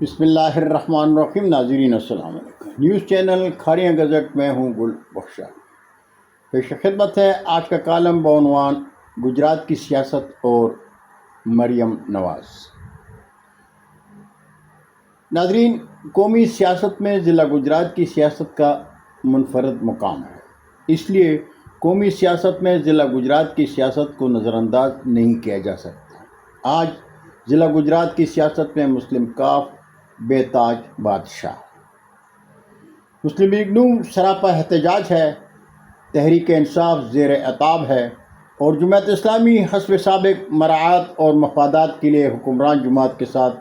بسم اللہ الرحمن الرحیم۔ ناظرین السلام علیکم۔ نیوز چینل کھاریاں گزٹ میں ہوں گل بخشا۔ پیش خدمت ہے آج کا کالم بعنوان گجرات کی سیاست اور مریم نواز۔ ناظرین، قومی سیاست میں ضلع گجرات کی سیاست کا منفرد مقام ہے، اس لیے قومی سیاست میں ضلع گجرات کی سیاست کو نظر انداز نہیں کیا جا سکتا۔ آج ضلع گجرات کی سیاست میں مسلم کاف بے تاج بادشاہ، مسلم لیگ نون سراپا احتجاج ہے، تحریک انصاف زیر عتاب ہے اور جماعت اسلامی حسب سابق مراعات اور مفادات کے لیے حکمران جماعت کے ساتھ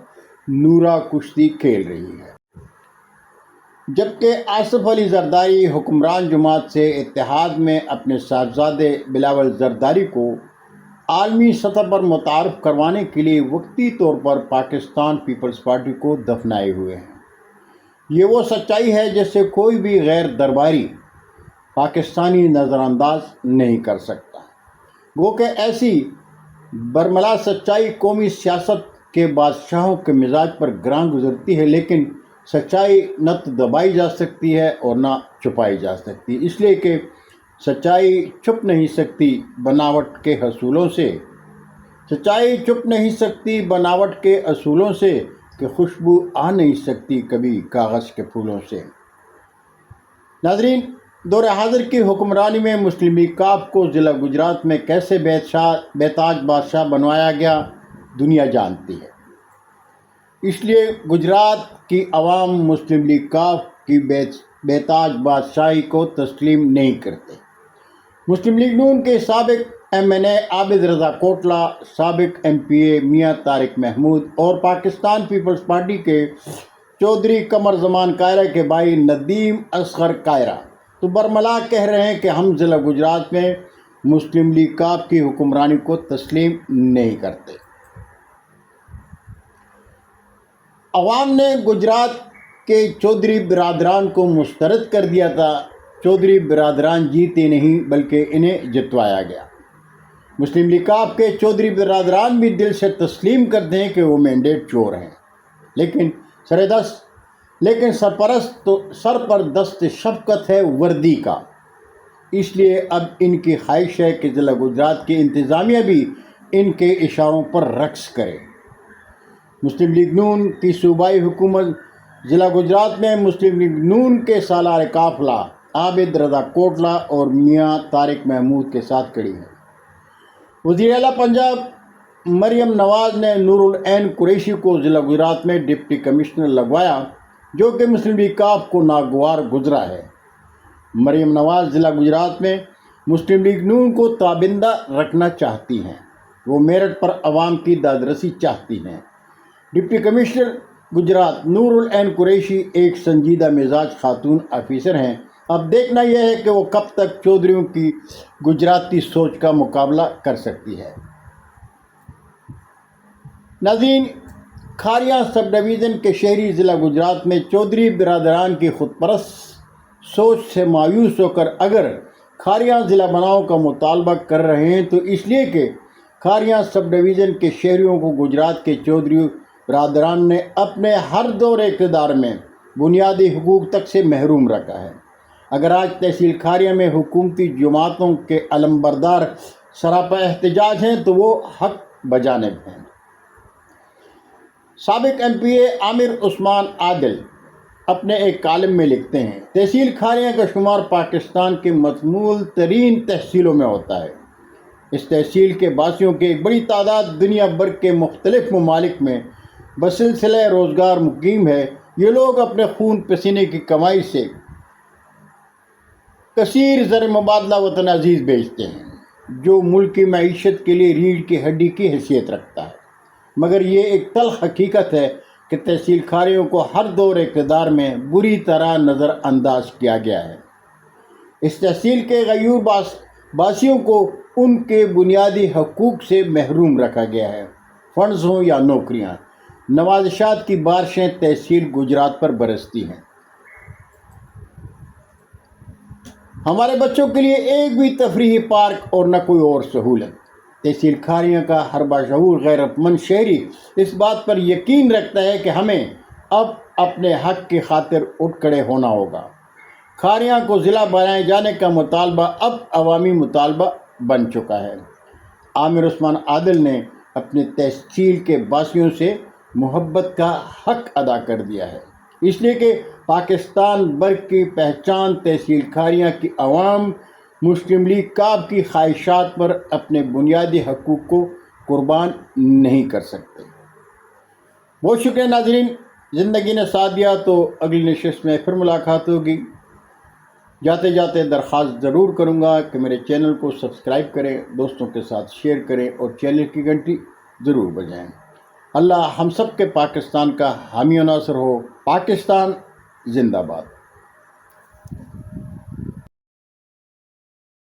نورا کشتی کھیل رہی ہے، جبکہ آصف علی زرداری حکمران جماعت سے اتحاد میں اپنے صاحبزادے بلاول زرداری کو عالمی سطح پر متعارف کروانے کے لیے وقتی طور پر پاکستان پیپلز پارٹی کو دفنائے ہوئے ہیں۔ یہ وہ سچائی ہے جس سے کوئی بھی غیر درباری پاکستانی نظر انداز نہیں کر سکتا۔ گو کہ ایسی برملا سچائی قومی سیاست کے بادشاہوں کے مزاج پر گراں گزرتی ہے، لیکن سچائی نہ تو دبائی جا سکتی ہے اور نہ چھپائی جا سکتی، اس لیے کہ سچائی چھپ نہیں سکتی بناوٹ کے حصولوں سے، سچائی چھپ نہیں سکتی بناوٹ کے اصولوں سے، کہ خوشبو آ نہیں سکتی کبھی کاغذ کے پھولوں سے۔ ناظرین، دور حاضر کی حکمرانی میں مسلم لیگ کاف کو ضلع گجرات میں کیسے بے تاج بادشاہ بنوایا گیا دنیا جانتی ہے، اس لیے گجرات کی عوام مسلم لیگ کاف کی بے تاج بادشاہی کو تسلیم نہیں کرتے۔ مسلم لیگ نون کے سابق ایم این اے عابد رضا کوٹلہ، سابق ایم پی اے میاں طارق محمود اور پاکستان پیپلز پارٹی کے چودھری قمر زمان کائرہ کے بھائی ندیم اصغر کائرہ تو برملا کہہ رہے ہیں کہ ہم ضلع گجرات میں مسلم لیگ کاف کی حکمرانی کو تسلیم نہیں کرتے۔ عوام نے گجرات کے چودھری برادران کو مسترد کر دیا تھا۔ چودھری برادران جیتے نہیں بلکہ انہیں جتوایا گیا۔ مسلم لیگ کاف کے چودھری برادران بھی دل سے تسلیم کرتے ہیں کہ وہ مینڈیٹ چور ہیں، لیکن سر پر دست شفقت ہے وردی کا، اس لیے اب ان کی خواہش ہے کہ ضلع گجرات کی انتظامیہ بھی ان کے اشاروں پر رقص کرے۔ مسلم لیگ نون کی صوبائی حکومت ضلع گجرات میں مسلم لیگ نون کے سالار قافلہ عابد رضا کوٹلہ اور میاں طارق محمود کے ساتھ کھڑی ہے۔ وزیر اعلیٰ پنجاب مریم نواز نے نور العین قریشی کو ضلع گجرات میں ڈپٹی کمشنر لگوایا، جو کہ مسلم لیگ کاف کو ناگوار گزرا ہے۔ مریم نواز ضلع گجرات میں مسلم لیگ نون کو تابندہ رکھنا چاہتی ہیں، وہ میرٹھ پر عوام کی دادرسی چاہتی ہیں۔ ڈپٹی کمشنر گجرات نور العین قریشی ایک سنجیدہ مزاج خاتون آفیسر ہیں۔ اب دیکھنا یہ ہے کہ وہ کب تک چودھریوں کی گجراتی سوچ کا مقابلہ کر سکتی ہے۔ ناظرین، کھاریاں سب ڈویژن کے شہری ضلع گجرات میں چودھری برادران کی خود پرست سوچ سے مایوس ہو کر اگر کھاریاں ضلع بناؤ کا مطالبہ کر رہے ہیں تو اس لیے کہ کھاریاں سب ڈویژن کے شہریوں کو گجرات کے چودھری برادران نے اپنے ہر دور اقتدار میں بنیادی حقوق تک سے محروم رکھا ہے۔ اگر آج تحصیل کھاریاں میں حکومتی جماعتوں کے علمبردار سراپا احتجاج ہیں تو وہ حق بجانب ہیں۔ سابق ایم پی اے عامر عثمان عادل اپنے ایک کالم میں لکھتے ہیں، تحصیل کھاریاں کا شمار پاکستان کے مشمول ترین تحصیلوں میں ہوتا ہے۔ اس تحصیل کے باسیوں کی ایک بڑی تعداد دنیا بھر کے مختلف ممالک میں بسلسلہ روزگار مقیم ہے۔ یہ لوگ اپنے خون پسینے کی کمائی سے کثیر زر مبادلہ وطن عزیز بیچتے ہیں، جو ملک کی معیشت کے لیے ریڑھ کی ہڈی کی حیثیت رکھتا ہے، مگر یہ ایک تلخ حقیقت ہے کہ تحصیل کھاریوں کو ہر دور اقتدار میں بری طرح نظر انداز کیا گیا ہے۔ اس تحصیل کے غیور باسیوں کو ان کے بنیادی حقوق سے محروم رکھا گیا ہے، فنڈز ہوں یا نوکریاں۔ نوازشات کی بارشیں تحصیل گجرات پر برستی ہیں۔ ہمارے بچوں کے لیے ایک بھی تفریحی پارک اور نہ کوئی اور سہولت۔ تحصیل کھاریاں کا ہر باشعور غیرت مند شہری اس بات پر یقین رکھتا ہے کہ ہمیں اب اپنے حق کی خاطر اٹھ کھڑے ہونا ہوگا۔ کھاریاں کو ضلع بنائے جانے کا مطالبہ اب عوامی مطالبہ بن چکا ہے۔ عامر عثمان عادل نے اپنے تحصیل کے باسیوں سے محبت کا حق ادا کر دیا ہے، اس لیے کہ پاکستان بھر کی پہچان تحصیل کھاریاں کی عوام مسلم لیگ کاف کی خواہشات پر اپنے بنیادی حقوق کو قربان نہیں کر سکتے۔ بہت شکریہ ناظرین، زندگی نے ساتھ دیا تو اگلی نشست میں پھر ملاقات ہوگی۔ جاتے جاتے درخواست ضرور کروں گا کہ میرے چینل کو سبسکرائب کریں، دوستوں کے ساتھ شیئر کریں اور چینل کی گھنٹی ضرور بجائیں۔ اللہ ہم سب کے پاکستان کا حامی و ناصر ہو۔ پاکستان زندہ باد۔